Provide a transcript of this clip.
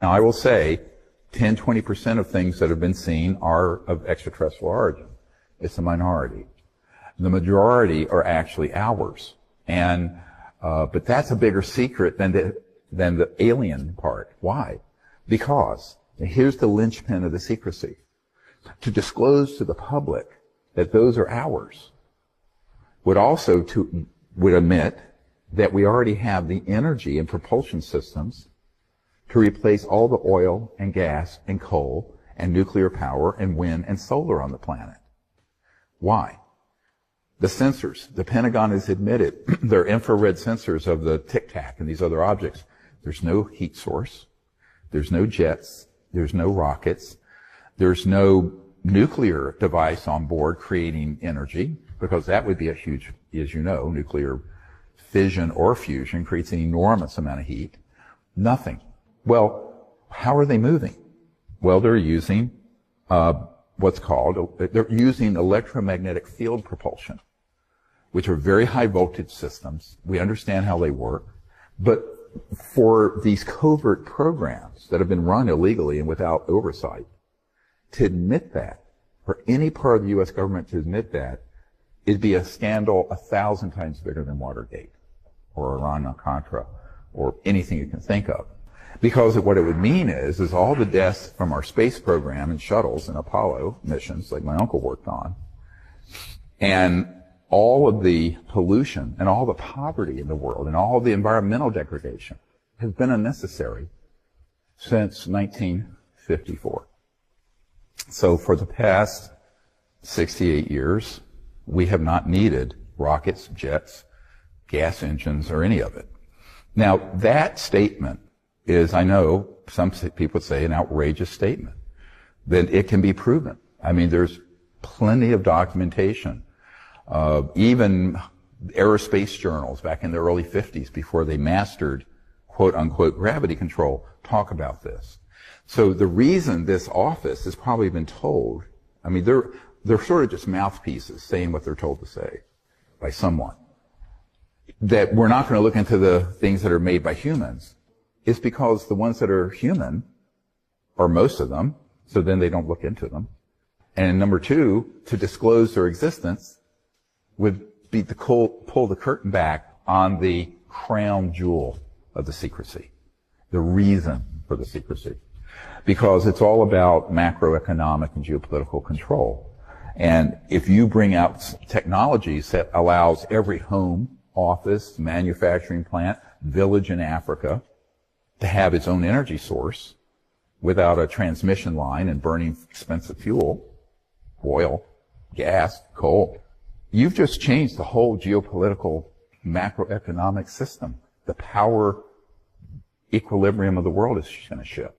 Now, I will say 10-20% of things that have been seen are of extraterrestrial origin. It's a minority. The majority are actually ours. And but that's a bigger secret than the alien part. Why? Because, and here's the linchpin of the secrecy, to disclose to the public that those are ours would admit that we already have the energy and propulsion systems to replace all the oil and gas and coal and nuclear power and wind and solar on the planet. Why? The sensors. The Pentagon has admitted they're infrared sensors of the Tic Tac and these other objects. There's no heat source. There's no jets. There's no rockets. There's no nuclear device on board creating energy, because that would be a huge, as you know, nuclear fission or fusion creates an enormous amount of heat. Nothing. Well, how are they moving? Well, they're using they're using electromagnetic field propulsion, which are very high voltage systems. We understand how they work. But for these covert programs that have been run illegally and without oversight, to admit that, for any part of the U.S. government to admit that, it'd be a scandal 1,000 times bigger than Watergate or Iran-Contra or anything you can think of. Because what it would mean is all the deaths from our space program and shuttles and Apollo missions, like my uncle worked on, and all of the pollution and all the poverty in the world and all the environmental degradation has been unnecessary since 1954. So for the past 68 years, we have not needed rockets, jets, gas engines, or any of it. Now, that statement is, I know some people say, an outrageous statement. Then it can be proven. I mean, there's plenty of documentation. Even aerospace journals back in the early 50s, before they mastered quote-unquote gravity control, talk about this. So the reason this office has probably been told, I mean, they're sort of just mouthpieces saying what they're told to say by someone, that we're not going to look into the things that are made by humans, is because the ones that are human are most of them, so then they don't look into them. And number two, to disclose their existence would be to pull the curtain back on the crown jewel of the secrecy, the reason for the secrecy. Because it's all about macroeconomic and geopolitical control. And if you bring out technologies that allows every home, office, manufacturing plant, village in Africa to have its own energy source without a transmission line and burning expensive fuel, oil, gas, coal, you've just changed the whole geopolitical macroeconomic system. The power equilibrium of the world is going to shift.